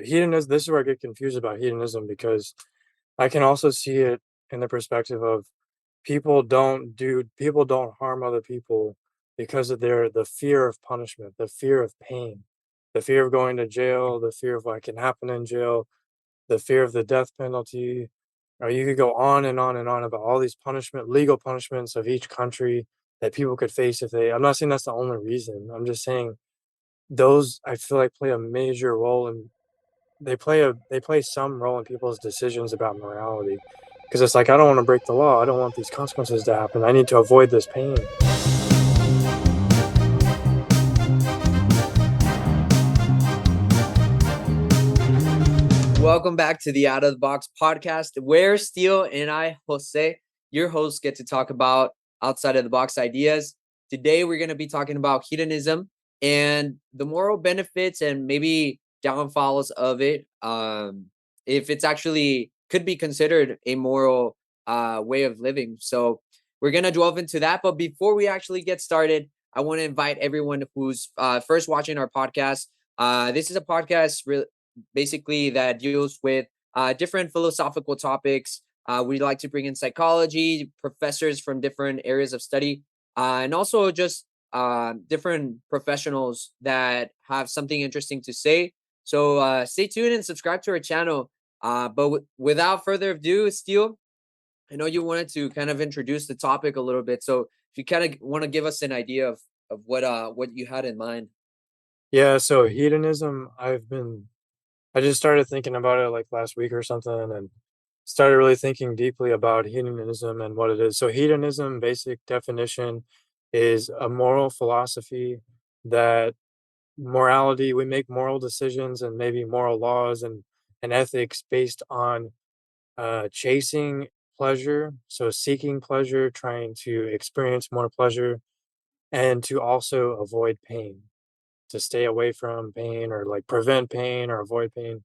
hedonism. This is where I get confused about hedonism because I can also see it in the perspective of people don't harm other people because of the fear of punishment, the fear of pain, the fear of going to jail, the fear of what can happen in jail, the fear of the death penalty. Or you could go on and on and on about all these legal punishments of each country that people could face if they. I'm not saying that's the only reason. I'm just saying those I feel like play a major role in they play some role in people's decisions about morality because it's like I don't want to break the law. I don't want these consequences to happen. I need to avoid this pain. Welcome back to the Out of the Box podcast, where Steele and I, Jose, your hosts, get to talk about outside of the box ideas. Today, we're going to be talking about hedonism and the moral benefits and maybe downfalls of it. If it's actually could be considered a moral way of living. So we're going to delve into that. But before we actually get started, I want to invite everyone who's first watching our podcast. This is a podcast basically that deals with different philosophical topics. We like to bring in psychology, professors from different areas of study, and also just different professionals that have something interesting to say. So stay tuned and subscribe to our channel. But without further ado, Steele, I know you wanted to kind of introduce the topic a little bit. So if you kind of want to give us an idea of what you had in mind. Yeah, so hedonism, I just started thinking about it like last week or something and started really thinking deeply about hedonism and what it is. So hedonism, basic definition, is a moral philosophy that we make moral decisions and maybe moral laws and ethics based on chasing pleasure, so seeking pleasure, trying to experience more pleasure, and to also avoid pain, to stay away from pain or like prevent pain or avoid pain.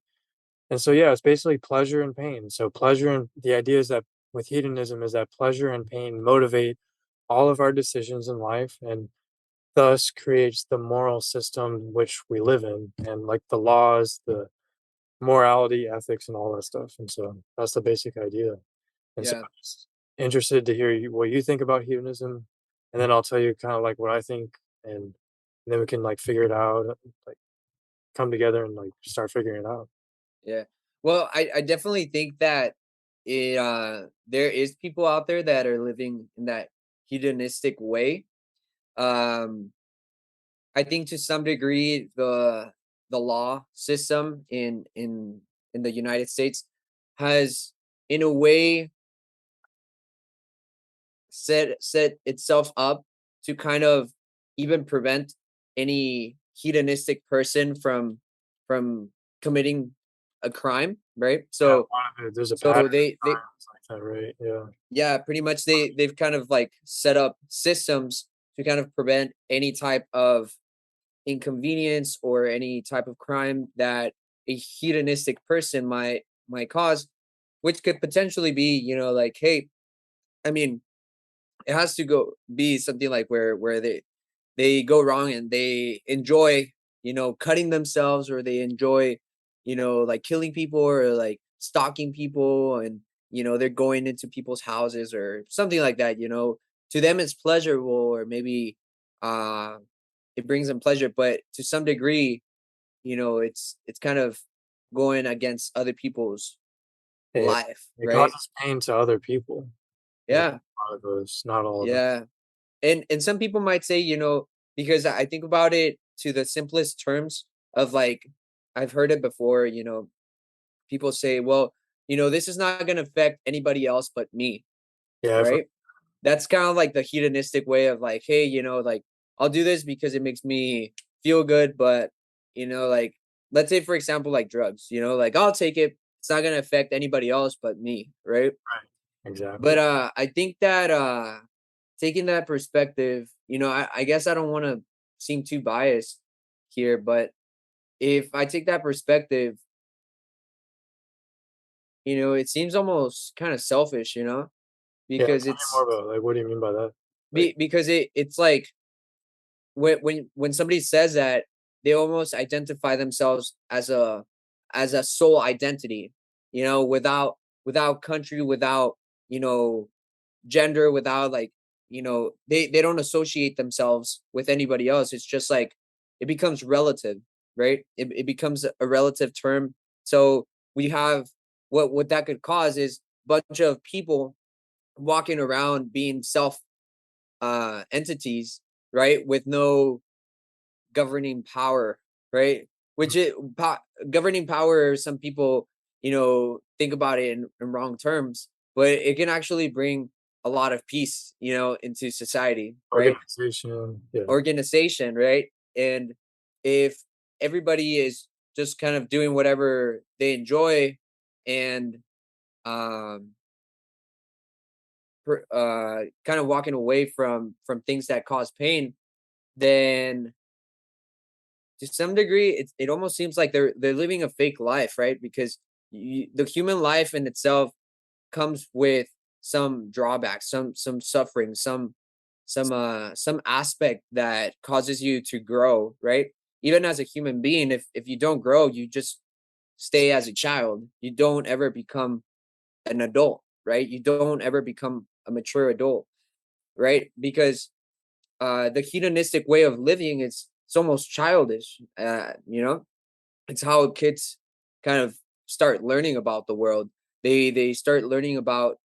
And so, yeah, it's basically pleasure and pain. So, pleasure and the idea is that with hedonism is that pleasure and pain motivate all of our decisions in life and thus creates the moral system which we live in and like the laws, the morality, ethics, and all that stuff. And so that's the basic idea. And so Yeah. I'm just interested to hear what you think about hedonism, and then I'll tell you kind of like what I think, and then we can like figure it out, like come together and like start figuring it out. Yeah. Well, I definitely think that there is people out there that are living in that hedonistic way. Um I think to some degree the law system in the United States has in a way set itself up to kind of even prevent any hedonistic person from committing a crime, right? Yeah, a So lot of it, there's a pattern so of they crimes like that, right? Yeah. yeah, pretty much they've kind of like set up systems to kind of prevent any type of inconvenience or any type of crime that a hedonistic person might cause, which could potentially be, like, hey, I mean, it has to go be something like where they go wrong and they enjoy, cutting themselves, or they enjoy, like killing people or like stalking people, and they're going into people's houses or something like that. To them it's pleasurable, or maybe uh it brings them pleasure, but to some degree, it's kind of going against other people's It, life, it right? causes pain to other people. Yeah, Yeah, a lot of those, not all of them. yeah. And some people might say, because I think about it to the simplest terms of, like, I've heard it before, people say, well, this is not going to affect anybody else but me, Yeah, right? That's kind of like the hedonistic way of, like, hey, like, I'll do this because it makes me feel good, but like, let's say for example, like drugs, like, I'll take it, it's not going to affect anybody else but me, right? right, But exactly. I think that taking that perspective, I guess I don't want to seem too biased here, but if I take that perspective, it seems almost kind of selfish, Yeah, because tell me more it's about like what do you mean by that? Like, because it's like when somebody says that, they almost identify themselves as as a sole identity, without country, without, you know, gender, without like, they don't associate themselves with anybody else. It's just like it becomes relative, right? It becomes a relative term. So we have what that could cause is a bunch of people walking around being self entities, right? With no governing power, right? Which it governing power, some people, think about it in wrong terms, but it can actually bring a lot of peace, into society, right? Organization, yeah. Organization, right? And if everybody is just kind of doing whatever they enjoy and um kind of walking away from things that cause pain, then to some degree it almost seems like they're living a fake life, right? Because the human life in itself comes with some drawbacks, some suffering, some aspect that causes you to grow, right? Even as a human being, if you don't grow, you just stay as a child. You don't ever become an adult, right? You don't ever become a mature adult, right? Because the hedonistic way of living is it's almost childish. It's how kids kind of start learning about the world. They start learning about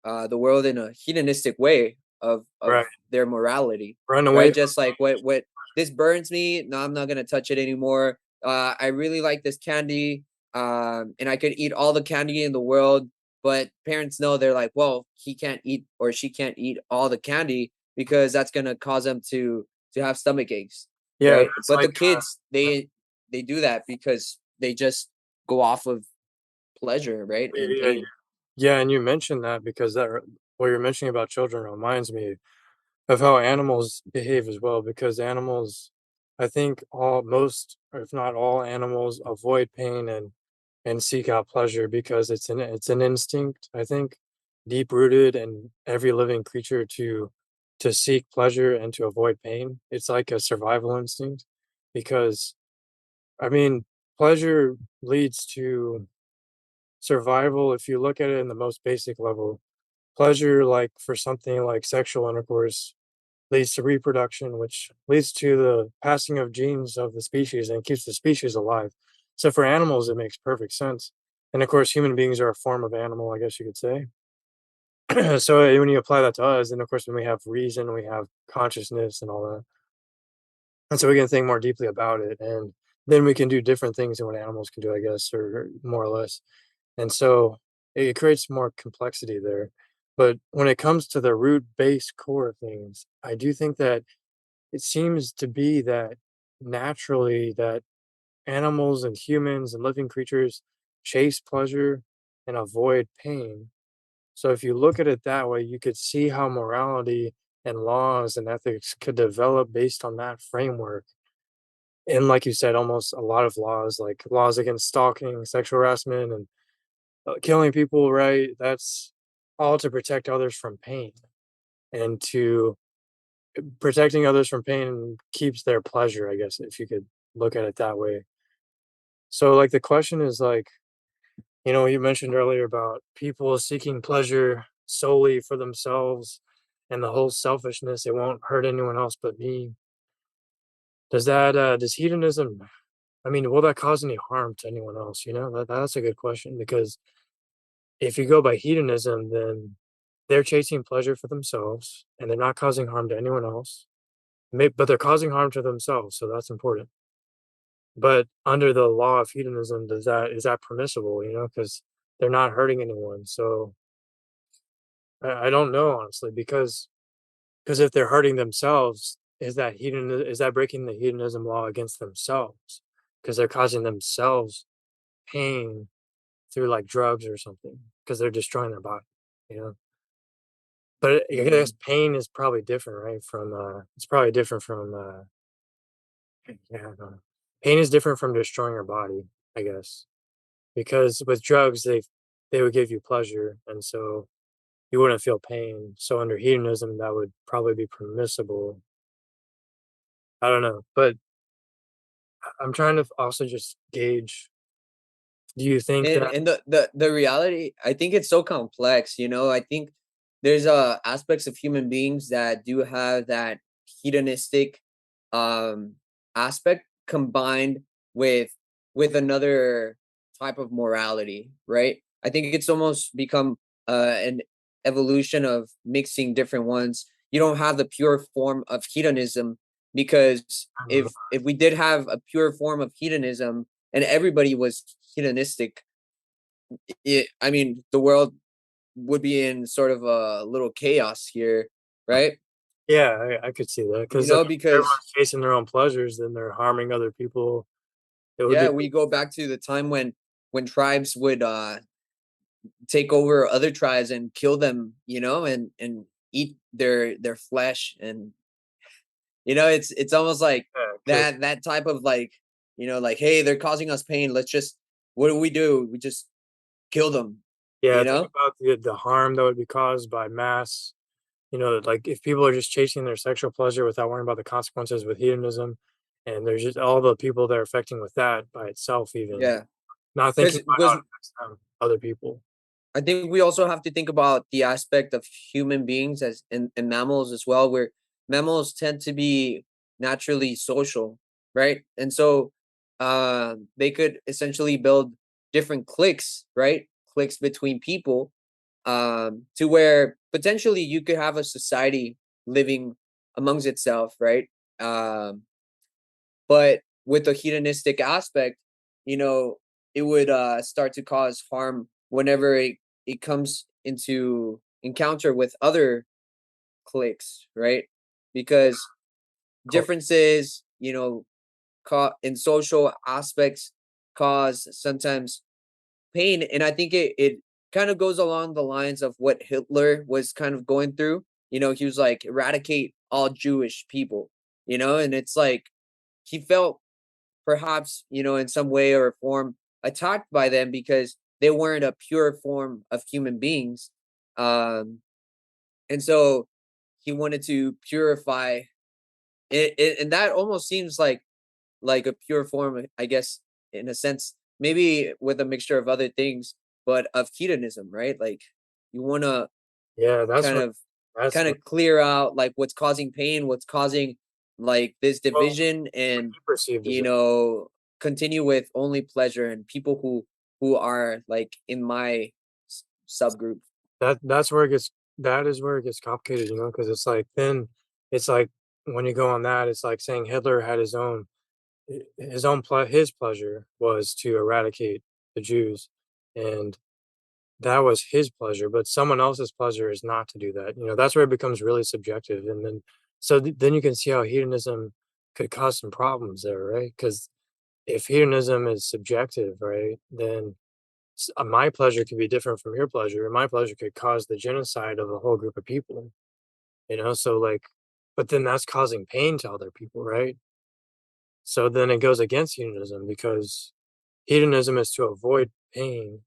the world in a hedonistic way of Right. their morality, Run away right? from Just like what this burns me, no, I'm not gonna touch it anymore. I really like this candy, and I could eat all the candy in the world, but parents know, they're like, well, he can't eat or she can't eat all the candy because that's gonna cause them to have stomach aches, yeah, right? that's But like the kids, uh, they do that because they just go off of pleasure, right, and yeah, pain. yeah, and you mentioned that because what you're mentioning about children reminds me of how animals behave as well, because animals, I think most, or if not all animals avoid pain and seek out pleasure because it's an instinct, I think, deep rooted in every living creature to seek pleasure and to avoid pain. It's like a survival instinct because I mean, pleasure leads to survival if you look at it in the most basic level. Pleasure, like for something like sexual intercourse, leads to reproduction, which leads to the passing of genes of the species and keeps the species alive. So for animals, it makes perfect sense. And of course, human beings are a form of animal, I guess you could say. So when you apply that to us, then of course, when we have reason, we have consciousness and all that. And so we can think more deeply about it. And then we can do different things than what animals can do, I guess, or more or less. And so it creates more complexity there. But when it comes to the root base core of things, I do think that it seems to be that naturally that animals and humans and living creatures chase pleasure and avoid pain. So if you look at it that way, you could see how morality and laws and ethics could develop based on that framework. And like you said, almost a lot of laws, like laws against stalking, sexual harassment, and killing people, right? That's all to protect others from pain and to protecting others from pain keeps their pleasure, I guess, if you could look at it that way. So, like, the question is like, you mentioned earlier about people seeking pleasure solely for themselves and the whole selfishness, it won't hurt anyone else but me. Does hedonism, I mean, will that cause any harm to anyone else? That's a good question because if you go by hedonism, then they're chasing pleasure for themselves and they're not causing harm to anyone else. But they're causing harm to themselves, so that's important. But under the law of hedonism, is that permissible? Because they're not hurting anyone. So I don't know honestly, because if they're hurting themselves, is that breaking the hedonism law against themselves? Because they're causing themselves pain through like drugs or something, because they're destroying their body. You know. But I guess Mm. pain is probably different, right? It's probably different from yeah, I don't know. Pain is different from destroying your body, I guess. Because with drugs, they would give you pleasure, and so you wouldn't feel pain. So under hedonism, that would probably be permissible. I don't know, but I'm trying to also just gauge. Do you think And that? the reality, I think it's so complex, you know. I think there's aspects of human beings that do have that hedonistic um aspect combined with another type of morality, right? I think it's almost become an evolution of mixing different ones. You don't have the pure form of hedonism, because I don't know. if we did have a pure form of hedonism and everybody was hedonistic, I mean, the world would be in sort of a little chaos here, right? Yeah, I could see that You because I know, mean, if because everyone's chasing their own pleasures, then they're harming other people. It would yeah, be we go back to the time when tribes would take over other tribes and kill them, you know, and eat their flesh. And you know, it's almost like yeah, that type of like, you know, like, hey, they're causing us pain, let's just, what do? We just kill them, yeah. you Think know? about the harm that would be caused by mass. Like if people are just chasing their sexual pleasure without worrying about the consequences with hedonism, and there's just all the people they're affecting with that by itself, even Yeah, not thinking about how because it affects them, other people. I think we also have to think about the aspect of human beings as and mammals as well, where mammals tend to be naturally social, right? And so they could essentially build different cliques, right? Cliques between people, to where potentially you could have a society living amongst itself, right? Um, but with the hedonistic aspect, you know, it would start to cause harm whenever it comes into encounter with other cliques, right? Because Cool. differences, you know, in social aspects cause sometimes pain. And I think it kind of goes along the lines of what Hitler was kind of going through. You know, he was like, eradicate all Jewish people, you know, and it's like he felt perhaps, you know, in some way or form attacked by them because they weren't a pure form of human beings. Um, and so he wanted to purify it, and that almost seems like a pure form, I guess, in a sense, maybe with a mixture of other things, but of hedonism, right? Like you want to Yeah, kind of that's what. clear out like what's causing pain, what's causing like this Well, division, what and you perceived as you it. know, continue with only pleasure and people who are like in my subgroup. That's where it gets. That is where it gets complicated, because it's like then it's like when you go on that, it's like saying Hitler had his pleasure was to eradicate the Jews, and that was his pleasure, but someone else's pleasure is not to do that. That's where it becomes really subjective, and then then you can see how hedonism could cause some problems there, right? Because if hedonism is subjective, right, then my pleasure could be different from your pleasure, and my pleasure could cause the genocide of a whole group of people. So like, but then that's causing pain to other people, right? So then it goes against hedonism because hedonism is to avoid pain.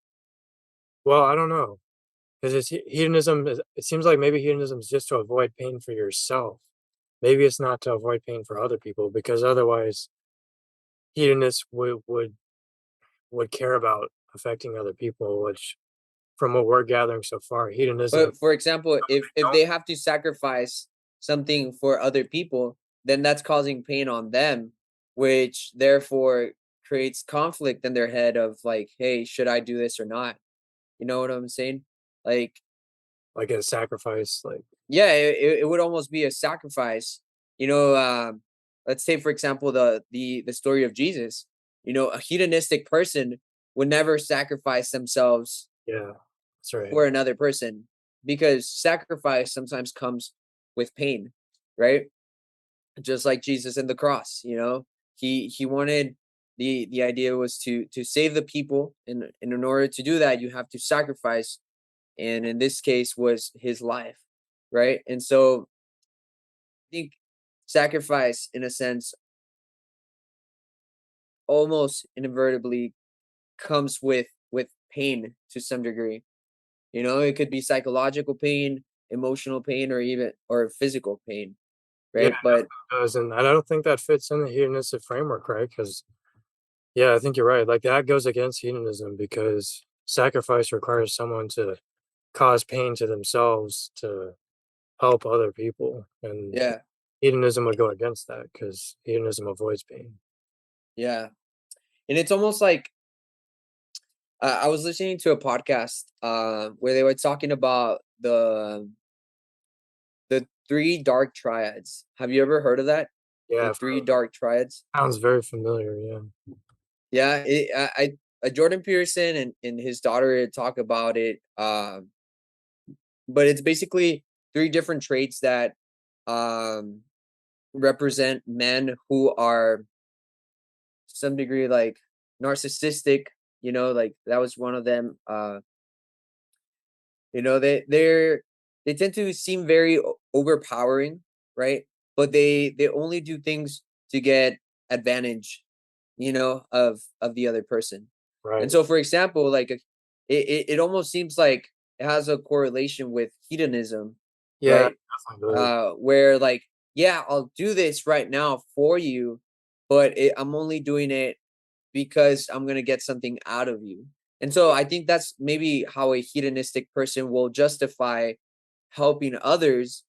Well, I don't know. Because hedonism it seems like maybe hedonism is just to avoid pain for yourself. Maybe it's not to avoid pain for other people, because otherwise hedonists would care about affecting other people, which from what we're gathering so far, hedonism But for example, they if don't. they have to sacrifice something for other people, then that's causing pain on them, which therefore creates conflict in their head of like, hey, should I do this or not? You know what I'm saying? Like, Like a sacrifice, like yeah, it would almost be a sacrifice. You know, let's say for example the story of Jesus. You know, a hedonistic person would never sacrifice themselves yeah, that's right. for another person, because sacrifice sometimes comes with pain, right? Just like Jesus and the cross, you know, he wanted, the idea was to save the people, and in order to do that you have to sacrifice, and in this case was his life, right? And so I think sacrifice in a sense almost inadvertently comes with pain to some degree. You know, it could be psychological pain, emotional pain, or even or physical pain, Yeah, it right? But definitely does, and I don't think that fits in the hedonistic framework, right? Because Yeah, I think you're right. Like that goes against hedonism because sacrifice requires someone to cause pain to themselves to help other people. And Yeah, hedonism would go against that because hedonism avoids pain. yeah. And it's almost like I was listening to a podcast where they were talking about the three dark triads. Have you ever heard of that? Yeah, The I've three heard of that. dark triads. Sounds very familiar. Yeah. Yeah, Jordan Peterson and his daughter had talk about it. But it's basically three different traits that um represent men who are to some degree like narcissistic, like that was one of them. They tend to seem very overpowering, right? But they only do things to get advantage, of the other person. And Right. so, for example, like it almost seems like it has a correlation with hedonism, Yeah, right? definitely believe. Where like, yeah, I'll do this right now for you, but I'm only doing it because I'm gonna get something out of you. And so I think that's maybe how a hedonistic person will justify helping others,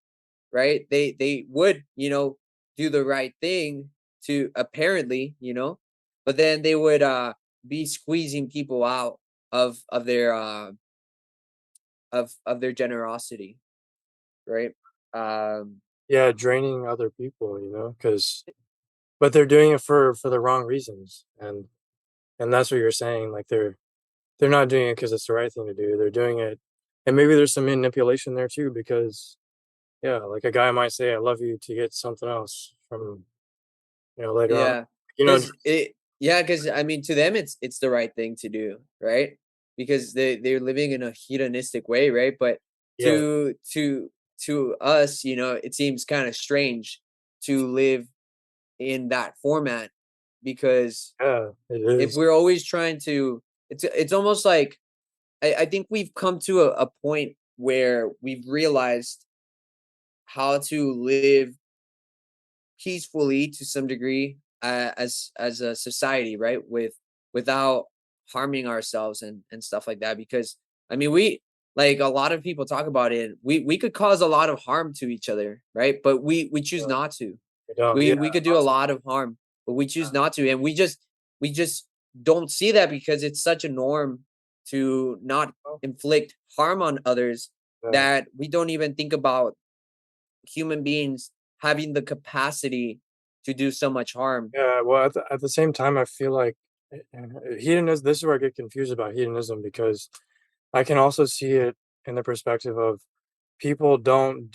right? They would, do the right thing to apparently, but then they would be squeezing people out of their of their generosity, right? Um Yeah, draining other people, because but they're doing it for the wrong reasons, and that's what you're saying. Like they're not doing it because it's the right thing to do. They're doing it, and maybe there's some manipulation there too, because yeah, like a guy might say "I love you" to get something else from later on. Yeah, You know, because I mean, to them, it's the right thing to do, right? Because they're living in a hedonistic way, right? But yeah, to us, it seems kind of strange to live in that format because yeah, it if is. we're always trying to, it's almost like I think we've come to a point where we've realized how to live peacefully to some degree as a society, right? Without harming ourselves and stuff like that. Because I mean, we like a lot of people talk about it. We could cause a lot of harm to each other, right? But we choose Yeah, not to. I don't. Yeah, We could do a lot of harm, but we choose not to, and we just don't see that because it's such a norm to not inflict harm on others yeah, that we don't even think about human beings having the capacity to do so much harm. yeah. Well, at the same time, I feel like hedonism. This is where I get confused about hedonism because I can also see it in the perspective of people don't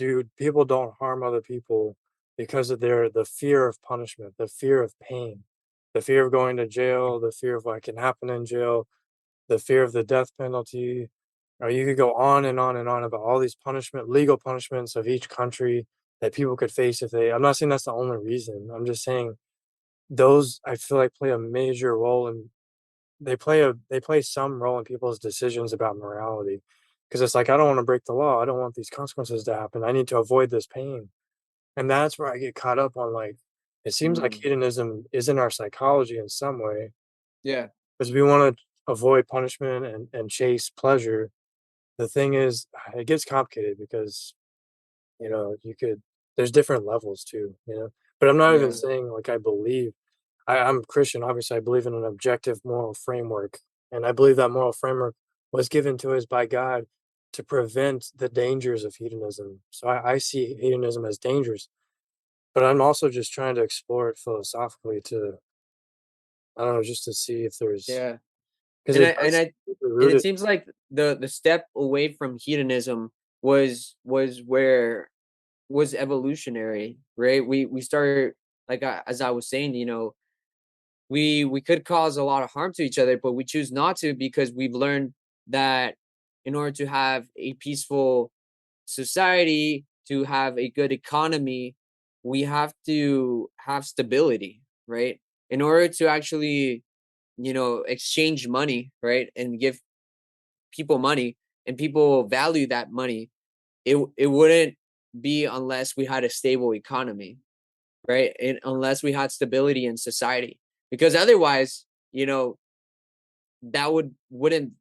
harm other people because of the fear of punishment, the fear of pain, the fear of going to jail, the fear of what can happen in jail, the fear of the death penalty. Or you could go on and on and on about all these legal punishments of each country that people could face if they. I'm not saying that's the only reason. I'm just saying those I feel like play a major role in they play some role in people's decisions about morality, because it's like, "I don't wanna break the law, I don't want these consequences to happen, I need to avoid this pain," and that's where I get caught up on, like, it seems like Mm, hedonism is in our psychology in some way, yeah, because we wanna avoid punishment and chase pleasure. The thing is, it gets complicated because, you could there's different levels too, but I'm not even yeah, saying, like, I'm Christian, obviously, I believe in an objective moral framework, and I believe that moral framework was given to us by God to prevent the dangers of hedonism. So I see hedonism as dangerous, but I'm also just trying to explore it philosophically to, I don't know, just to see if there's, yeah. because And I it and does I seem deeply and it rooted. seems like the step away from hedonism was where was evolutionary, right? We started like as I was saying, we could cause a lot of harm to each other, but we choose not to because we've learned that in order to have a peaceful society, to have a good economy, we have to have stability, right? In order to actually, exchange money, right? And give people money and people value that money, it wouldn't be unless we had a stable economy, right? And unless we had stability in society. Because otherwise, that wouldn't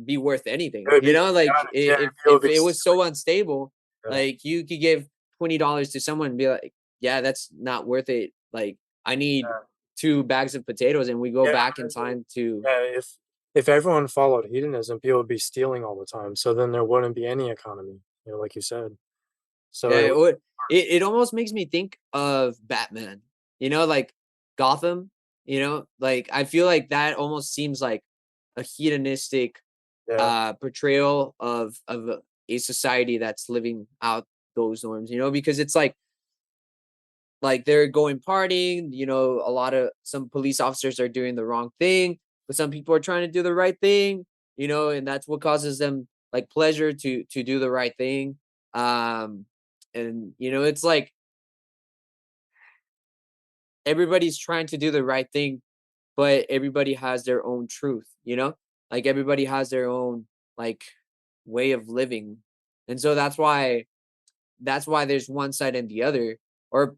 be worth anything. It would be Like chaotic. Yeah, it would if be it was so unstable, yeah, like you could give $20 to someone and be like, yeah, that's not worth it. Like I need yeah, 2 bags of potatoes, and we go yeah, back in imagine, time to yeah, if everyone followed hedonism, people would be stealing all the time, so then there wouldn't be any economy, like you said. So yeah, it would it almost makes me think of Batman, like Gotham, like I feel like that almost seems like a hedonistic yeah, portrayal of a society that's living out those norms, because it's like they're going partying, a lot of some police officers are doing the wrong thing, but some people are trying to do the right thing, and that's what causes them like pleasure to do the right thing. And it's like everybody's trying to do the right thing, but everybody has their own truth, like everybody has their own like way of living. And so that's why there's one side and the other, or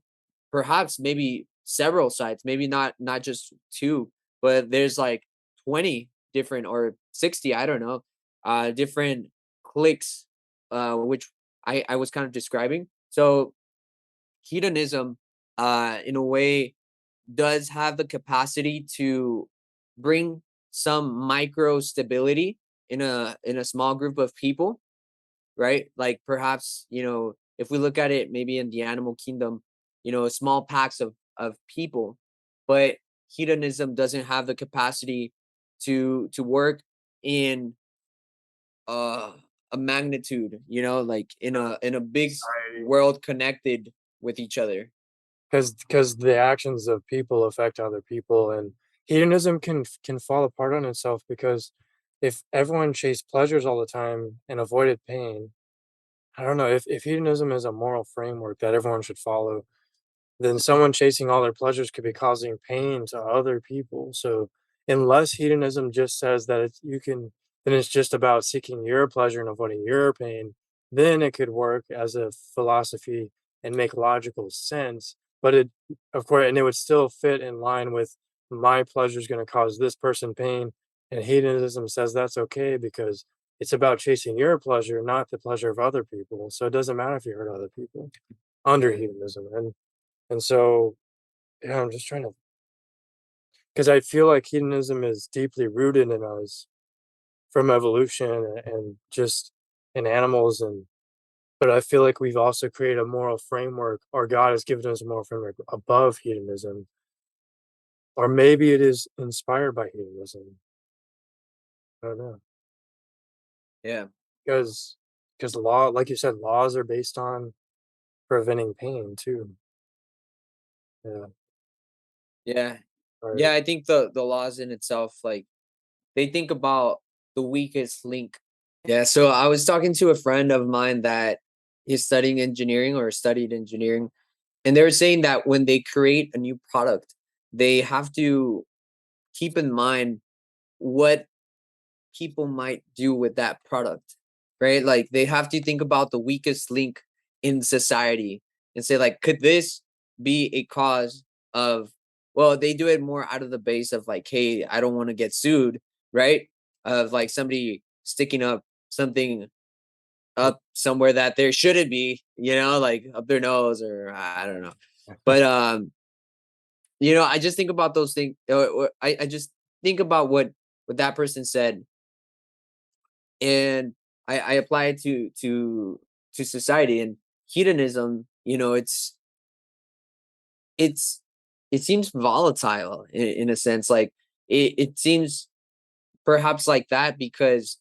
perhaps maybe several sides, maybe not just two, but there's like 20 different or 60, I don't know, different cliques, which I was kind of describing. So hedonism, in a way, does have the capacity to bring some micro stability in a small group of people, right? Like perhaps, if we look at it maybe in the animal kingdom, small packs of people, but hedonism doesn't have the capacity to work in uh a magnitude, like in a big society. world connected with each other. Because the actions of people affect other people, and hedonism can fall apart on itself because if everyone chased pleasures all the time and avoided pain, I don't know if hedonism is a moral framework that everyone should follow, then someone chasing all their pleasures could be causing pain to other people. So unless hedonism just says that you can, then it's just about seeking your pleasure and avoiding your pain, then it could work as a philosophy and make logical sense. But it, of course, and it would still fit in line with my pleasure is going to cause this person pain. And hedonism says that's okay because it's about chasing your pleasure, not the pleasure of other people. So it doesn't matter if you hurt other people under hedonism. And so, yeah, I'm just trying to, because I feel like hedonism is deeply rooted in us from evolution and just in animals. But I feel like we've also created a moral framework, or God has given us a moral framework above hedonism, or maybe it is inspired by hedonism. I don't know. Yeah. Because, because law, like you said, laws are based on preventing pain too. Yeah. Yeah. Or, Yeah, I think the laws in itself, like they think about the weakest link. Yeah, so I was talking to a friend of mine that is studying engineering or studied engineering, and they were saying that when they create a new product, they have to keep in mind what people might do with that product, right? Like they have to think about the weakest link in society and say, like, could this be a cause of, well, they do it more out of the base of like, hey, I don't want to get sued, right? Of like somebody sticking up something up somewhere that there shouldn't be, like up their nose or I don't know. But I just think about those things. I just think about what that person said, and I apply it to society and hedonism. It's it seems volatile in a sense. Like it seems perhaps like that because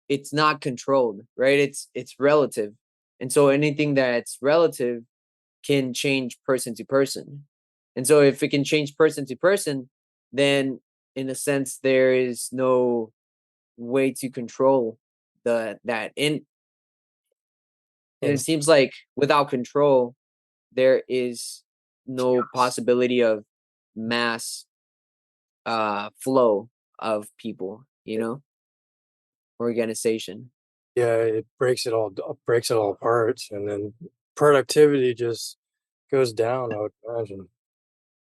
it's not controlled, right? It's relative, and so anything that's relative can change person to person. And so if it can change person to person, then in a sense there is no way to control the that. And it and seems like without control, there is no chaos. possibility of mass flow of people, organization. Yeah, it breaks it all apart, and then productivity just goes down, I would imagine.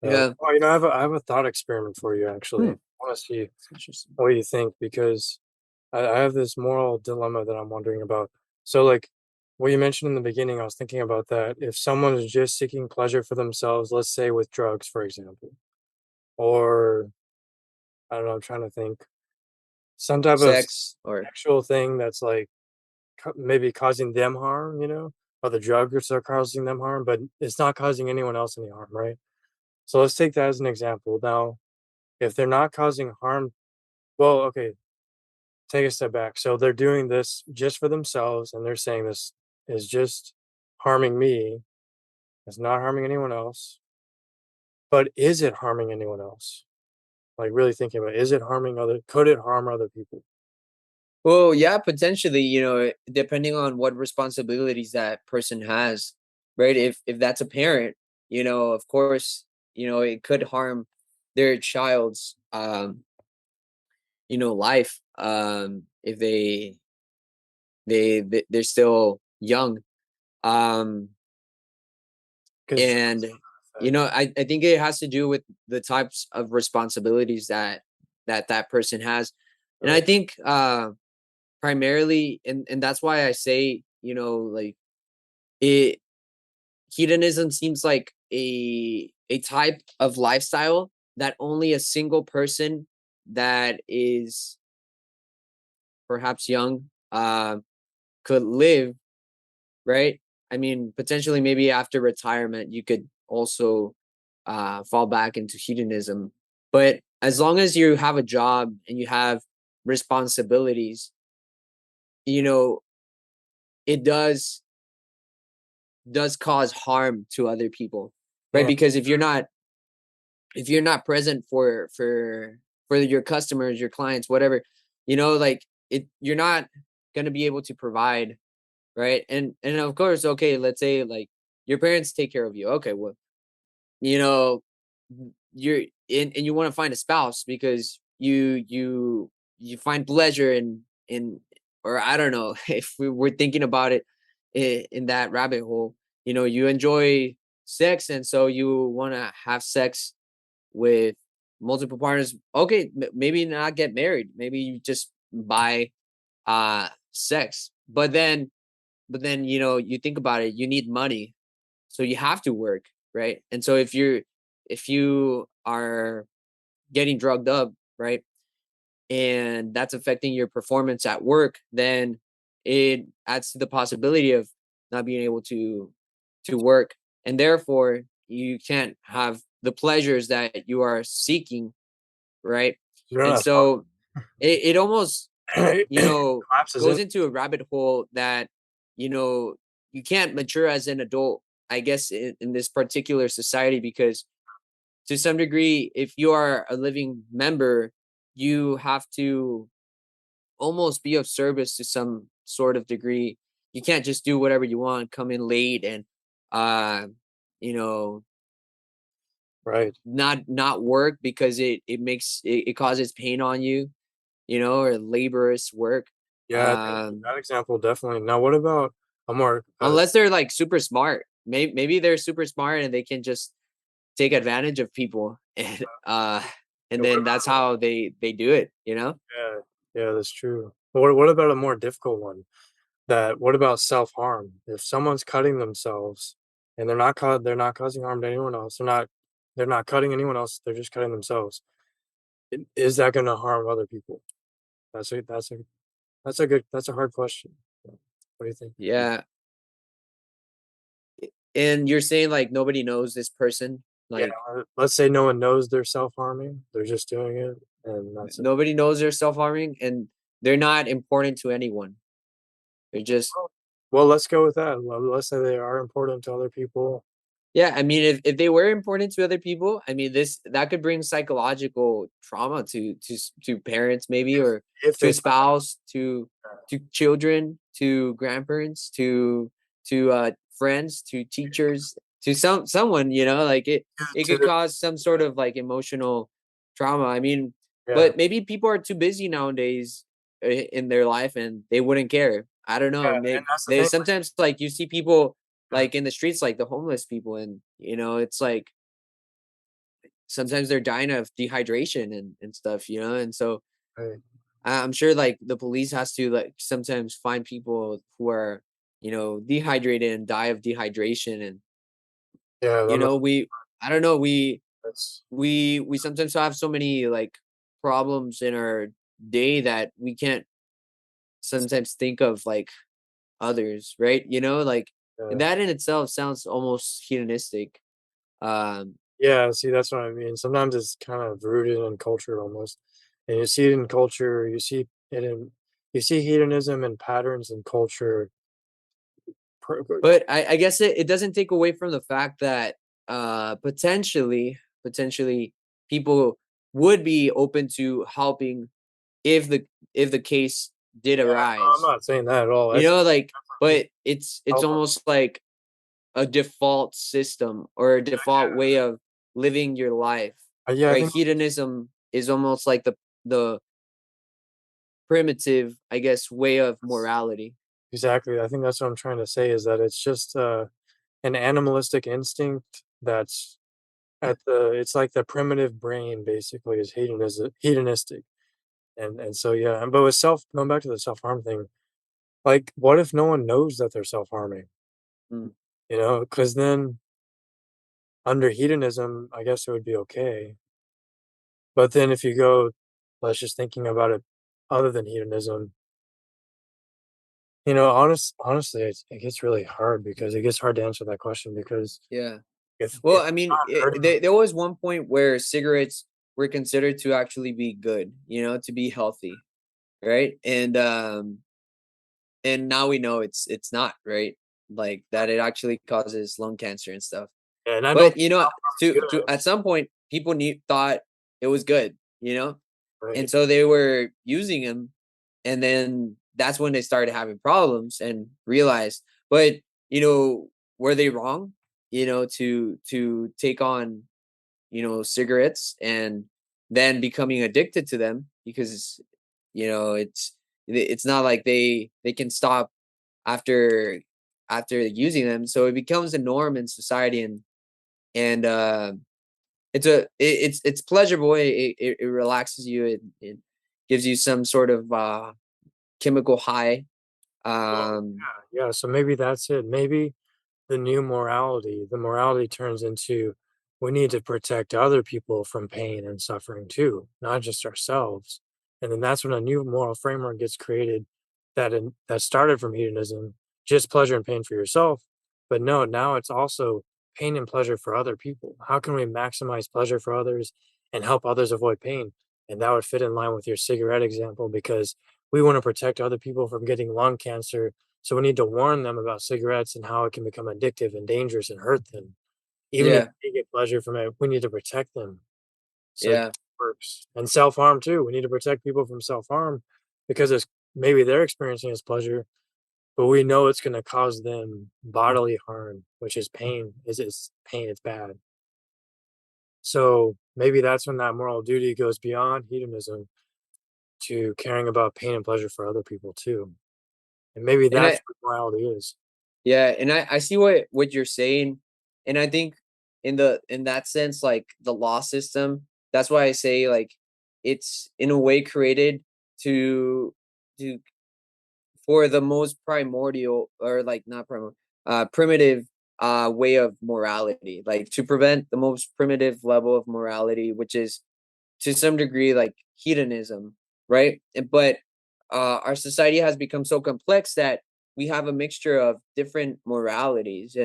Yeah. Oh, I have a thought experiment for you, Hmm. actually. want to see It's interesting. what you think because I have this moral dilemma that I'm wondering about. So, like what you mentioned in the beginning, I was thinking about that. If someone is just seeking pleasure for themselves, let's say with drugs, for example, or I don't know, I'm trying to think, some type of Sex or sexual thing that's like maybe causing them harm, or the drugs are causing them harm, but it's not causing anyone else any harm, right? So let's take that as an example. Now, if they're not causing harm, well, okay, take a step back. So they're doing this just for themselves, and they're saying this is just harming me. It's not harming anyone else. But is it harming anyone else? Like really thinking about it, is it harming could it harm other people? well, yeah, potentially, depending on what responsibilities that person has, right? If that's a parent, of course, it could harm their child's life if they're still young. Um Because and I think it has to do with the types of responsibilities that person has. And I right, think primarily, and that's why I say, like, it hedonism seems like a type of lifestyle that only a single person that is perhaps young could live, right? I mean, potentially maybe after retirement you could also fall back into hedonism, but as long as you have a job and you have responsibilities, you know it does cause harm to other people, right? yeah, Because if you're not present for your customers, your clients, whatever, like, you're not going to be able to provide, right? And of course, okay, let's say like your parents take care of you. Okay, well, you know you're in and you want to find a spouse because you find pleasure in or I don't know if we were thinking about it in that rabbit hole. You enjoy sex, and so you want to have sex with multiple partners. Okay, maybe not get married, maybe you just buy sex, but then you think about it, you need money, so you have to work, right? And so if you are getting drugged up, right, and that's affecting your performance at work, then it adds to the possibility of not being able to work, and therefore you can't have the pleasures that you are seeking, right? And that's so it almost hard. you know Collapses in. goes into a rabbit hole that you know you can't mature as an adult, I guess, in this particular society, because to some degree, if you are a living member, you have to almost be of service to some sort of degree. You can't just do whatever you want, come in late, and uh you know Right. not work because it causes pain on you, or laborious work. Yeah, um that example definitely. Now, what about a more Unless they're like super smart. Maybe they're super smart and they can just take advantage of people, and what then about that's how they do it. yeah, yeah, that's true. What about a more difficult one? What about self-harm? If someone's cutting themselves and they're not causing harm to anyone else, they're not cutting anyone else, they're just cutting themselves. Is that gonna harm other people? That's a hard question. What do you think? Yeah. And you're saying like nobody knows this person, Yeah, like let's say no one knows they're self-harming, they're just doing it, and that's it. nobody knows they're self-harming and they're not important to anyone. They're just Well, let's go with that. Let's say they are important to other people. Yeah, I mean, if they were important to other people, I mean, this that could bring psychological trauma to parents, maybe, or If to they a spouse, to children, to grandparents, to friends, to teachers, to someone, like it to could the cause some sort of like emotional trauma. I mean, yeah, but maybe people are too busy nowadays in their life and they wouldn't care. I don't know. yeah, Maybe and that's the they thing. sometimes, like, you see people Like, like in the streets, like the homeless people, and it's like sometimes they're dying of dehydration and stuff, and so Right. I'm sure like the police has to like sometimes find people who are, dehydrated and die of dehydration. And Yeah, that must we I don't know, that's we sometimes have so many like problems in our day that we can't sometimes think of like others, right? Like, and yeah. that in itself sounds almost hedonistic. um Yeah, see, that's what I mean. Sometimes it's kind of rooted in culture almost. And you see it in culture, it in you see hedonism and patterns in culture. but I guess it doesn't take away from the fact that potentially people would be open to helping if the case did Yeah, no, I'm arise. not saying that at all. Like, People but it's help them. almost like a default system or a default way of living your life, Yeah, I right? think Hedonism is almost like the primitive, I guess, way of that's morality. exactly. I think that's what I'm trying to say is that it's just an animalistic instinct that's it's like the primitive brain basically is hedonistic. And so yeah, but with self going back to the self-harm thing, like what if no one knows that they're self-harming? Mm, Because then under hedonism, I guess it would be okay. But then if you go, let's just thinking about it other than hedonism, honestly, it gets really hard because it gets hard to answer that question because yeah. if Well, it's I mean, not hurting, there was one point where cigarettes were considered to actually be good, to be healthy, right? And now we know it's not, right? Like that it actually causes lung cancer and stuff. and I don't But think self-harm's to good, at some point people thought it was good. And right? so they were using them, and then that's when they started having problems and realized. But you know, were they wrong? To take on cigarettes and then becoming addicted to them because it's not like they can stop after using them, so it becomes a norm in society. And it's pleasurable. It relaxes you. It gives you some sort of chemical high. Well, um yeah. So maybe that's it. Maybe the morality turns into we need to protect other people from pain and suffering too, not just ourselves. And then that's when a new moral framework gets created that started from hedonism, just pleasure and pain for yourself. But no, now it's also pain and pleasure for other people. How can we maximize pleasure for others and help others avoid pain? And that would fit in line with your cigarette example because we want to protect other people from getting lung cancer, so we need to warn them about cigarettes and how it can become addictive and dangerous and hurt them. Even if yeah, they get pleasure from it, we need to protect them. So it yeah. works. And self-harm too. We need to protect people from self-harm because it's maybe they're experiencing as pleasure, but we know it's going to cause them bodily harm, which is pain. Is pain? It's bad. So maybe that's when that moral duty goes beyond hedonism to caring about pain and pleasure for other people too. And maybe and that's i what morality is. yeah and I see what you're saying. And I think in that sense, like the law system, that's why I say like it's in a way created to to for the most primordial, or like not primordial, primitive way of morality, like to prevent the most primitive level of morality, which is to some degree like hedonism, right? But our society has become so complex that we have a mixture of different moralities.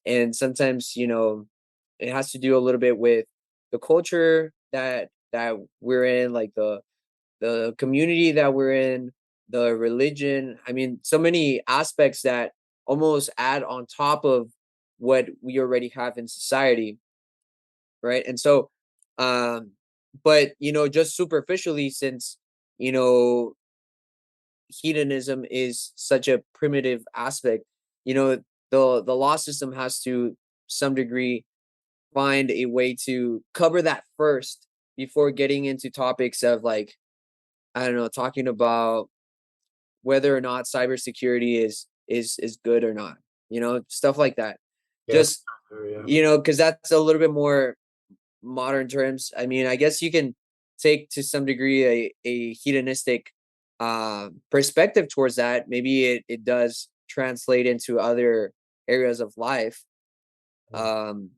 And sometimes it has to do a little bit with the culture that we're in, like the community that we're in, the religion. I mean, so many aspects that almost add on top of what we already have in society, right? And so, but just superficially, since you know hedonism is such a primitive aspect, the law system has to some degree find a way to cover that first before getting into topics of like, I don't know, talking about whether or not cybersecurity is good or not, stuff like that. Yeah, that's Just true, yeah. because that's a little bit more. modern terms. I mean, I guess you can take to some degree a hedonistic perspective towards that. Maybe it does translate into other areas of life. Mm, Um,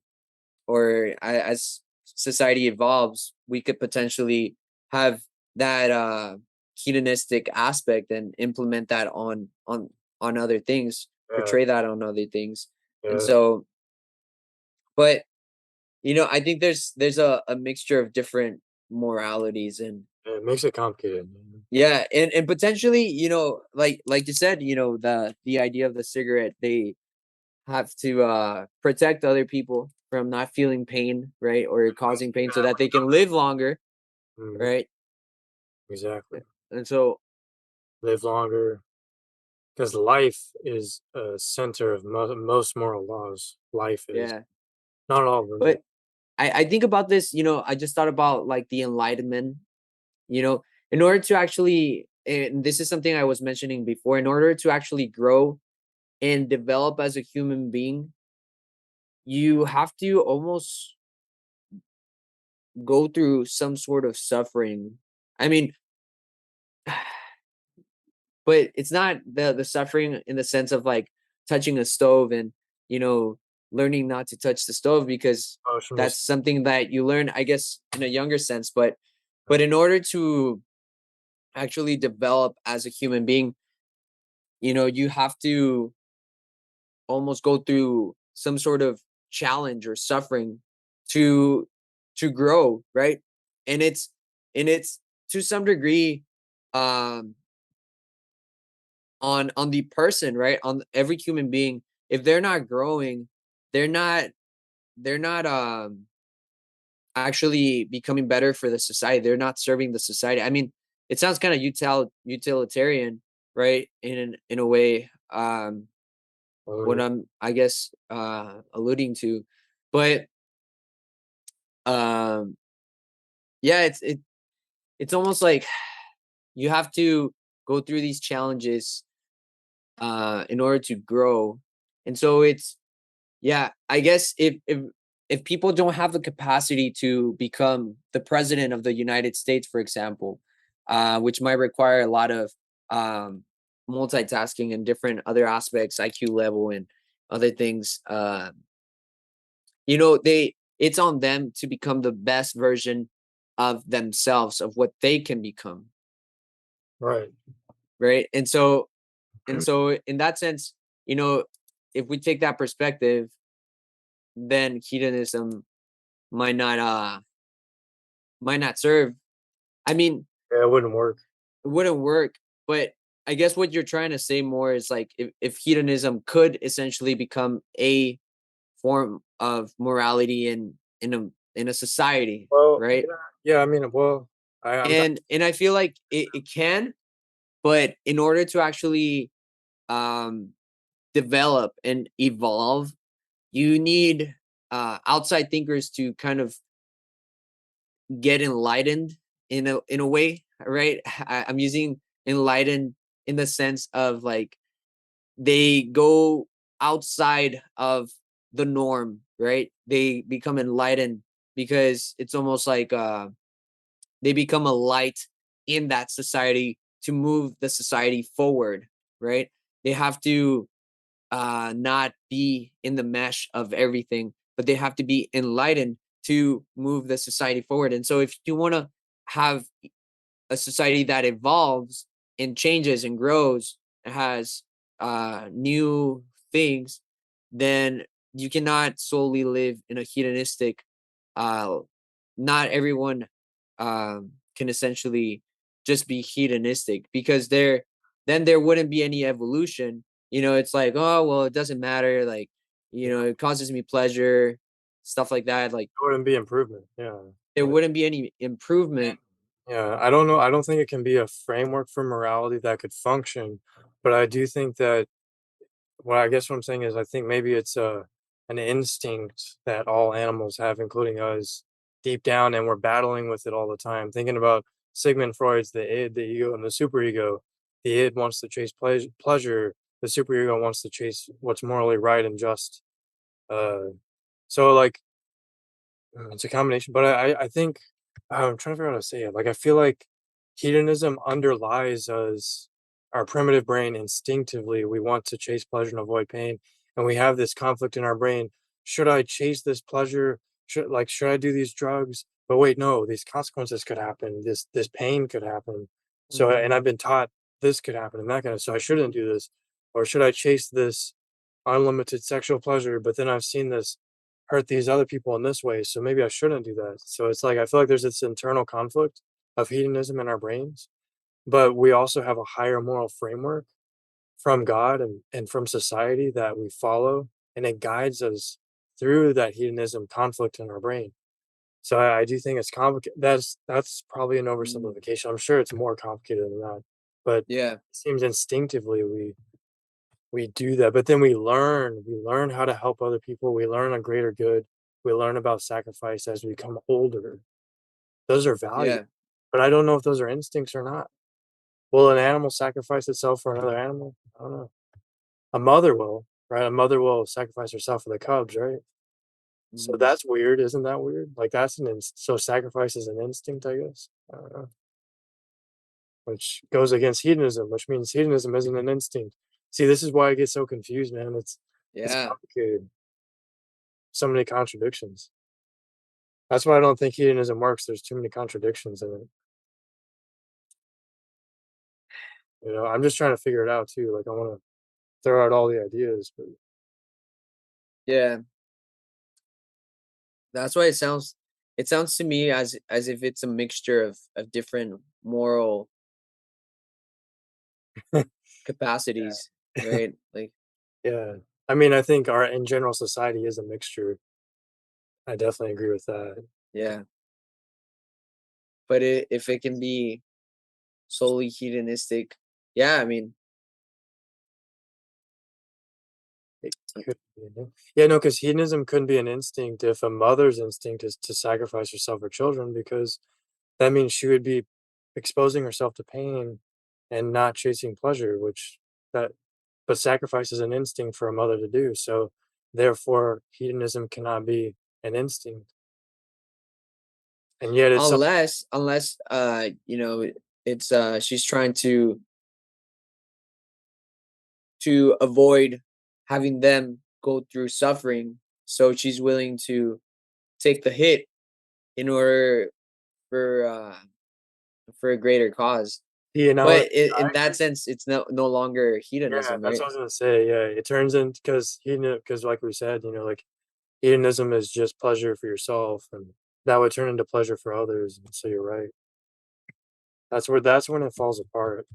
or as society evolves, we could potentially have that hedonistic aspect and implement that on other things, yeah, portray that on other things. And yeah, so, but I think there's a mixture of different moralities and yeah, it makes it complicated. Man. yeah, and potentially, like you said, the idea of the cigarette, they have to protect other people from not feeling pain, right? Or causing pain so that they can live longer, Mhm, right? exactly. And so Live longer, because life is a center of most moral laws. Life is yeah. not all of them, but But I think about this, I just thought about like the enlightenment, you know, in order to actually, and this is something I was mentioning before, in order to actually grow and develop as a human being, you have to almost go through some sort of suffering. I mean, but it's not the suffering in the sense of like touching a stove and, you know, learning not to touch the stove because emotionally, that's something that you learn, I guess, in a younger sense. But in order to actually develop as a human being, you have to almost go through some sort of challenge or suffering to grow, right? And it's to some degree um on the person, right? On every human being, if they're not growing, they're not they're not actually becoming better for the society. They're not serving the society. I mean, it sounds kind of utilitarian, right? In a way, what only I'm, I guess, alluding to. But um yeah, it's almost like you have to go through these challenges in order to grow. And so it's, yeah, I guess if people don't have the capacity to become the president of the United States, for example, which might require a lot of um multitasking and different other aspects, IQ level and other things, it's on them to become the best version of themselves, of what they can become, right. right? And so in that sense, you know if we take that perspective, then hedonism might not serve. I mean, Yeah, it wouldn't work. it wouldn't work. But I guess what you're trying to say more is like, if hedonism could essentially become a form of morality in a society, Well, right? yeah. I mean, well, I'm not. And I feel like it can, but in order to actually um develop and evolve, you need outside thinkers to kind of get enlightened in a way, right? I'm using enlightened in the sense of like they go outside of the norm, right? They become enlightened because it's almost like they become a light in that society to move the society forward, right? They have to not be in the mesh of everything, but they have to be enlightened to move the society forward. And so if you want to have a society that evolves and changes and grows and has new things, then you cannot solely live in a hedonistic. Uh, Not everyone can essentially just be hedonistic, because there wouldn't be any evolution. It's like, oh well, it doesn't matter. Like, it causes me pleasure, stuff like that. Like, It wouldn't be improvement. Yeah. there wouldn't be any improvement. Yeah, I don't know. I don't think it can be a framework for morality that could function, but I do think that, well, I guess what I'm saying is I think maybe it's an instinct that all animals have, including us, deep down, and we're battling with it all the time. Thinking about Sigmund Freud's the id, the ego, and the superego. The id wants to chase pleasure. The superego wants to chase what's morally right and just. Uh, so like It's a combination, but I think I'm trying to figure out how to say it. Like I feel like hedonism underlies us, our primitive brain instinctively. We want to chase pleasure and avoid pain, and we have this conflict in our brain. Should I chase this pleasure? Should I do these drugs? But wait, no, these consequences could happen. This pain could happen. So, and Mhm. I've been taught this could happen and that kind of. So I shouldn't do this, or should I chase this unlimited sexual pleasure? But then I've seen this hurt these other people in this way, so maybe I shouldn't do that. So it's like I feel like there's this internal conflict of hedonism in our brains, but we also have a higher moral framework from God and from society that we follow, and it guides us through that hedonism conflict in our brain. So I do think it's complicated. That's probably an Mm. oversimplification. I'm sure it's more complicated than that, but it Yeah, seems instinctively we do that, but then we learn how to help other people, we learn a greater good, we learn about sacrifice as we become older. Those are values, yeah. but I don't know if those are instincts or not. Will an animal sacrifice itself for another animal? I don't know. A mother will, right? A mother will sacrifice herself for the cubs, right? So Mhm. that's weird, isn't that weird? Like that's so sacrifice is an instinct, I guess. I don't know. Which goes against hedonism, which means hedonism isn't an instinct. See, this is why I get so confused, man. It's Yeah, complicated. So many contradictions. That's why I don't think hedonism works. There's too many contradictions in it. I'm just trying to figure it out too. Like I want to throw out all the ideas, but yeah. That's why it sounds to me as if it's a mixture of different moral capacities, right? Like, yeah. I mean, I think our in general society is a mixture. I definitely agree with that. yeah. But if it can be solely hedonistic, yeah, I mean, It could be yeah, no, because hedonism couldn't be an instinct if a mother's instinct is to sacrifice herself for children, because that means she would be exposing herself to pain and not chasing pleasure, which that but sacrifice is an instinct for a mother to do. So therefore hedonism cannot be an instinct. And yet it's something. unless it's she's trying to avoid having them go through suffering, so she's willing to take the hit in order for uh for a greater cause. Yeah, now But I in that agree. sense, it's no longer Yeah, hedonism, that's right? what I was gonna say. Yeah, it turns in because like we said, like hedonism is just pleasure for yourself, and that would turn into pleasure for others. And so you're right. That's when it falls apart.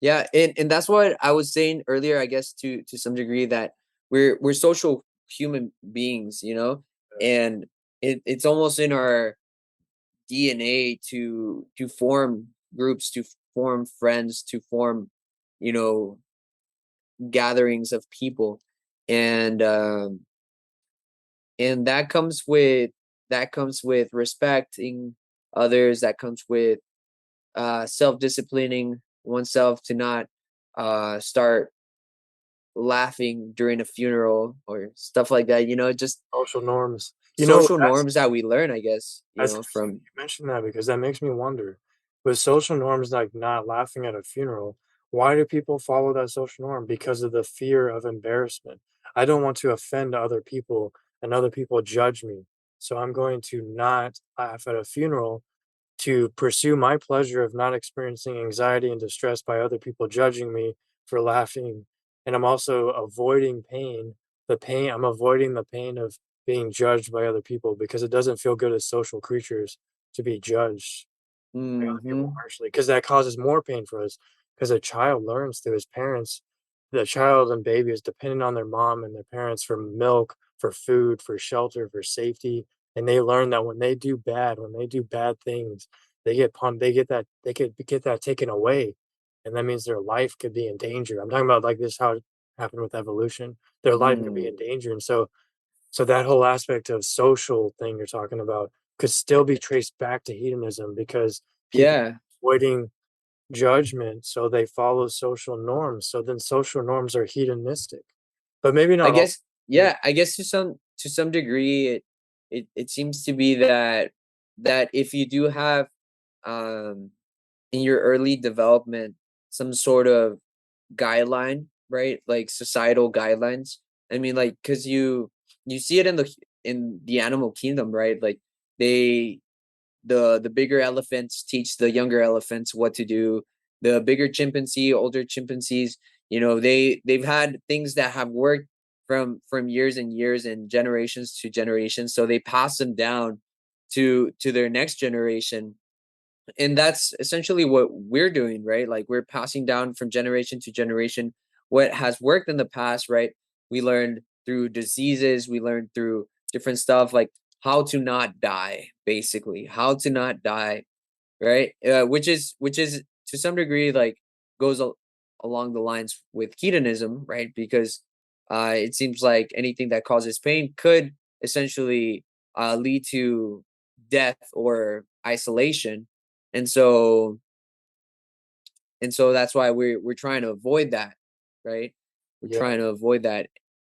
Yeah, and that's what I was saying earlier, I guess to some degree that we're social human beings, Yeah. and it's almost in our DNA to form groups, to form friends, to form, you know, gatherings of people, and and that comes with respecting others, that comes with self-disciplining oneself to not start laughing during a funeral or stuff like that, just Social norms. social That's norms that we learn, I guess, that's interesting from. you mentioned that because that makes me wonder. With social norms like not laughing at a funeral, why do people follow that social norm? Because of the fear of embarrassment. I don't want to offend other people and other people judge me. So I'm going to not laugh at a funeral to pursue my pleasure of not experiencing anxiety and distress by other people judging me for laughing. And I'm also avoiding pain. I'm avoiding the pain of being judged by other people because it doesn't feel good as social creatures to be judged by other people Hmm. harshly, because that causes more pain for us. Because a child learns through his parents, the child and baby is dependent on their mom and their parents for milk, for food, for shelter, for safety. And they learn that when they do bad things, they could get that taken away. And that means their life could be in danger. I'm talking about like this, how it happened with evolution. Their life could be Mm. in danger. And so that whole aspect of social thing you're talking about could still be traced back to hedonism because people Yeah, avoiding judgment, so they follow social norms. So then social norms are hedonistic, but maybe I not all. guess. Yeah, I guess to some degree it seems to be that if you do have um in your early development some sort of guideline, right? Like societal guidelines. I mean, like, because you see it in the animal kingdom, right? Like they the bigger elephants teach the younger elephants what to do. The bigger chimpanzee, older chimpanzees, they've had things that have worked from years and years and generations to generations. So they pass them down to their next generation, and that's essentially what we're doing, right? Like we're passing down from generation to generation what has worked in the past, right? We learned through diseases, we learned through different stuff, like how to not die, basically how to not die, right? Which is to some degree like goes along the lines with hedonism, right? Because it seems like anything that causes pain could essentially lead to death or isolation, and so that's why we're trying to avoid that, right? We're Yeah. trying to avoid that,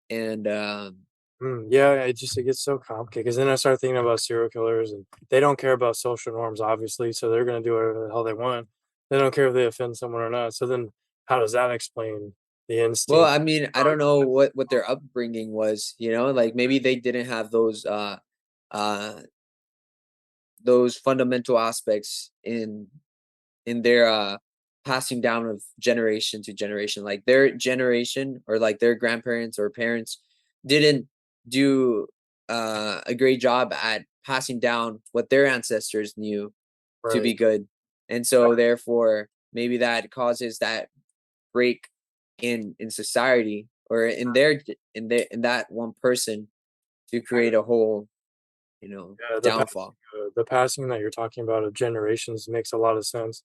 and Yeah, it gets so complicated because then I start thinking about serial killers and they don't care about social norms, obviously, so they're gonna do whatever the hell they want. They don't care if they offend someone or not. So then, how does that explain the well, instinct? I mean, I don't know what their upbringing was, like maybe they didn't have uh those fundamental aspects in their passing down of generation to generation, like their generation or like their grandparents or parents didn't do a great job at passing down what their ancestors knew to Right. be good, and so therefore maybe that causes that break in society or in that one person to create a whole Yeah, downfall. the passing that you're talking about of generations makes a lot of sense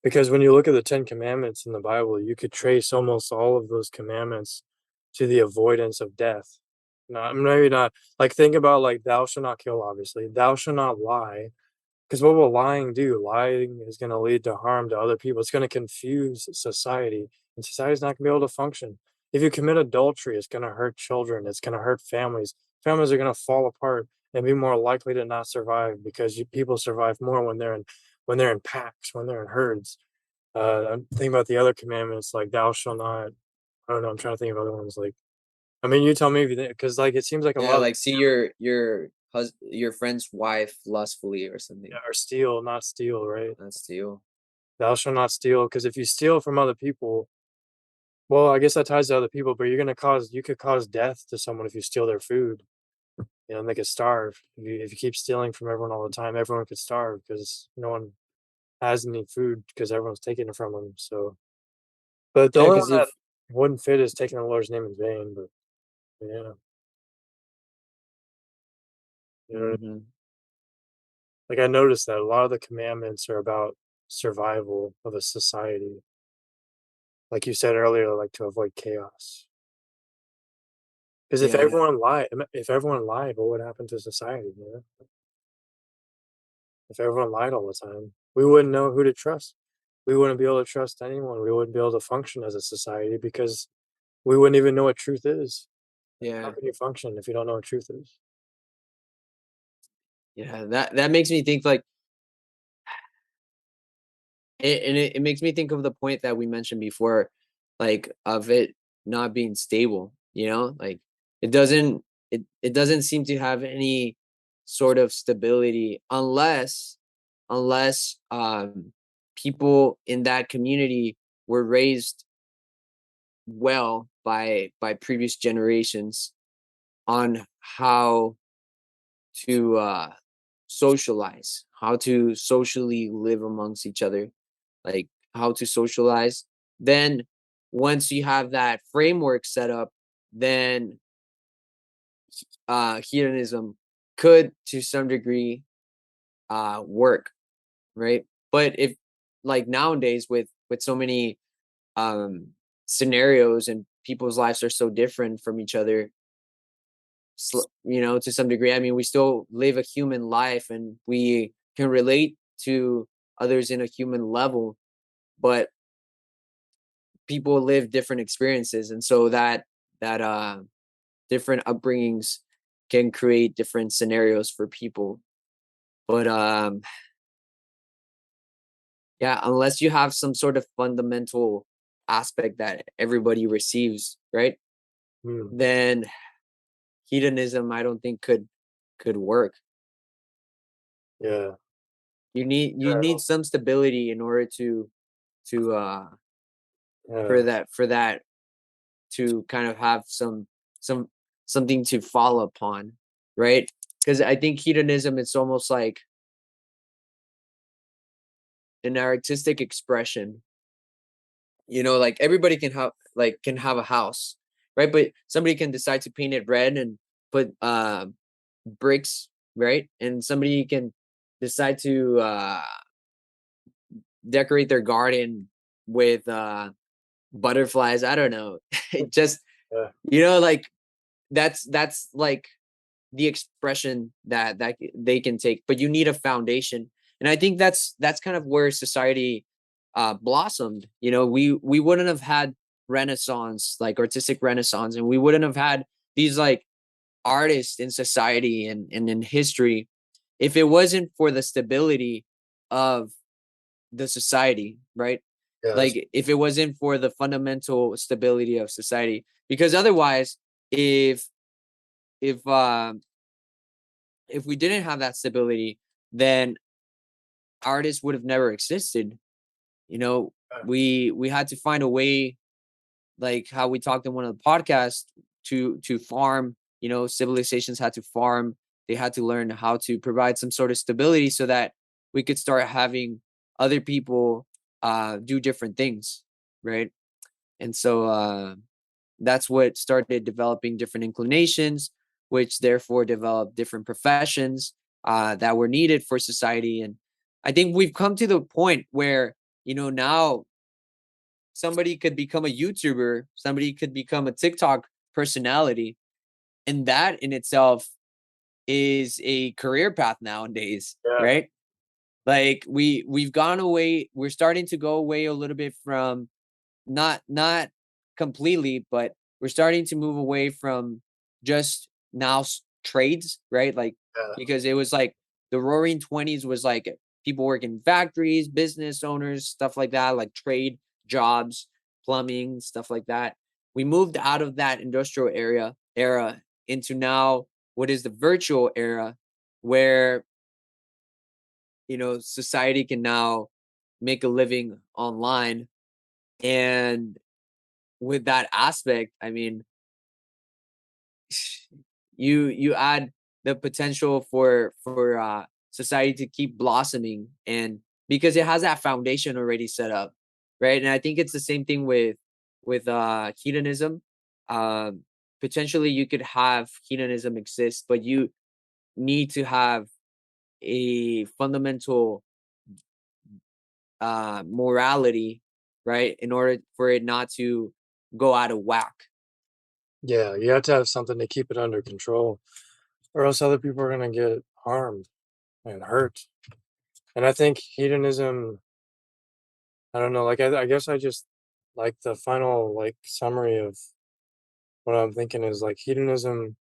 because when you look at the Ten Commandments in the Bible, you could trace almost all of those commandments to the avoidance of death. Not maybe not like think about like thou shalt not kill, obviously. Thou shalt not lie. Because what will lying do? Lying is going to lead to harm to other people. It's going to confuse society, and society's not going to be able to function. If you commit adultery, it's going to hurt children. It's going to hurt families. Families are going to fall apart and be more likely to not survive because people survive more when they're in packs, when they're in herds. I'm thinking about the other commandments like "Thou shalt not." I don't know. I'm trying to think of other ones. Like, I mean, you tell me if you think because like it seems like a Yeah, lot of like see your friend's wife lustfully or something. are steal, not steal, right? That's steal. Thou shalt not steal, because if you steal from other people, well, I guess that ties to other people, but you could cause death to someone if you steal their food, and they could starve. If you keep stealing from everyone all the time, everyone could starve because no one has any food because everyone's taking it from them. So, but the Yeah, only because one that if wouldn't fit is taking the Lord's name in vain. But yeah, you know, Mhm. like I noticed that a lot of the commandments are about survival of a society, like you said earlier, like to avoid chaos. Because Yeah, if everyone lied, what would happen to society? You know, if everyone lied all the time, we wouldn't know who to trust. We wouldn't be able to trust anyone. We wouldn't be able to function as a society because we wouldn't even know what truth is. How yeah, can you function if you don't know what truth is? yeah. That makes me think like it makes me think of the point that we mentioned before, like of it not being stable, like it doesn't seem to have any sort of stability unless people in that community were raised well by previous generations on how to socialize, how to socially live amongst each other, like how to socialize. Then once you have that framework set up, then hedonism could to some degree work, right? But if like nowadays with so many um scenarios and people's lives are so different from each other, to some degree, I mean, we still live a human life and we can relate to others in a human level, but people live different experiences, and so that different upbringings can create different scenarios for people. But yeah, unless you have some sort of fundamental aspect that everybody receives, right? Mm, Then hedonism, I don't think could work. yeah. You need some stability in order to Yeah. for that to kind of have some something to fall upon, right? Because I think hedonism is almost like an artistic expression. Like everybody can have a house, right? But somebody can decide to paint it red and put bricks, right? And somebody can decide to decorate their garden with butterflies. I don't know. It just Yeah. like that's like the expression that they can take, but you need a foundation. And I think that's kind of where society blossomed. We wouldn't have had renaissance, like artistic renaissance, and we wouldn't have had these like artists in society and in history if it wasn't for the stability of the society, right? Yeah. Like if it wasn't for the fundamental stability of society, because otherwise, if if um if we didn't have that stability, then artists would have never existed. You know, we had to find a way, like how we talked in one of the podcasts, to farm. Civilizations had to farm. They had to learn how to provide some sort of stability so that we could start having other people do different things, right? And so that's what started developing different inclinations, which therefore developed different professions that were needed for society. And I think we've come to the point where, now somebody could become a YouTuber, somebody could become a TikTok personality. And that in itself is a career path nowadays, Yeah. right? Like we've gone away, we're starting to go away a little bit from, not completely, but we're starting to move away from just now trades, right? Like Yeah. because it was like the roaring 20s was like people working in factories, business owners, stuff like that, like trade jobs, plumbing, stuff like that. We moved out of that industrial era into now what is the virtual era, where society can now make a living online. And with that aspect, I mean, you add the potential for society to keep blossoming, and because it has that foundation already set up, right? And I think it's the same thing with hedonism. Um, Potentially, you could have hedonism exist, but you need to have a fundamental morality, right, in order for it not to go out of whack. Yeah. You have to have something to keep it under control, or else other people are gonna get harmed and hurt. And I think hedonism, I don't know, like I guess I just like the final like summary of what I'm thinking is like hedonism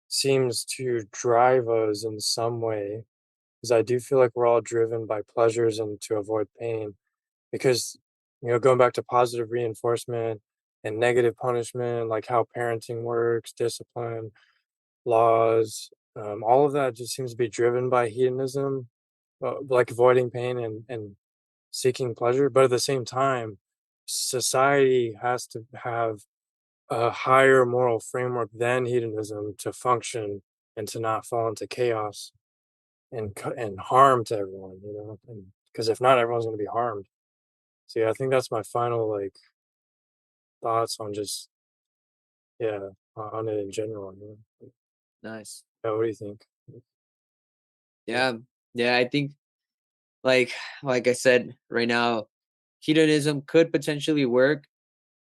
seems to drive us in some way, because I do feel like we're all driven by pleasures and to avoid pain. Because, going back to positive reinforcement and negative punishment, like how parenting works, discipline, laws, all of that just seems to be driven by hedonism, like avoiding pain and seeking pleasure. But at the same time, society has to have a higher moral framework than hedonism to function and to not fall into chaos and harm to everyone, because if not, everyone's going to be harmed. So yeah, I think that's my final like thoughts on just yeah on it in general. Nice. Yeah, what do you think? Yeah, Yeah. Yeah, I think like like I said right now, hedonism could potentially work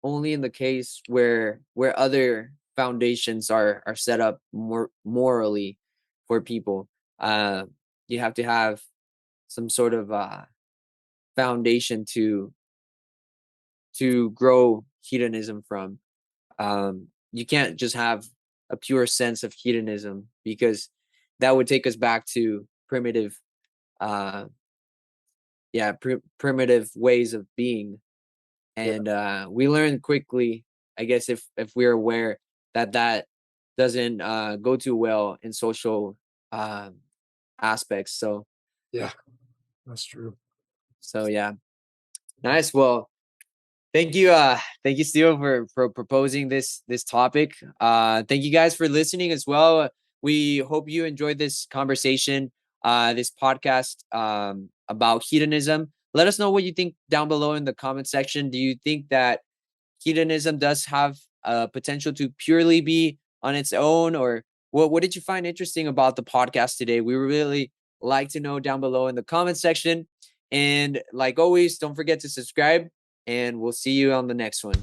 only in the case where other foundations are set up more morally for people. Uh you have to have some sort of foundation to grow hedonism from. You can't just have a pure sense of hedonism, because that would take us back to primitive uh primitive ways of being. Yeah. And we learn quickly, I guess, if we're aware that that doesn't go too well in social uh, aspects. Yeah. That's true. So yeah, nice. Well, thank you, Steele, for proposing this topic. Thank you guys for listening as well. We hope you enjoyed this conversation, this podcast about hedonism. Let us know what you think down below in the comment section. Do you think that hedonism does have potential to purely be on its own, or what did you find interesting about the podcast today? We would really like to know down below in the comment section. And like always, don't forget to subscribe, and we'll see you on the next one.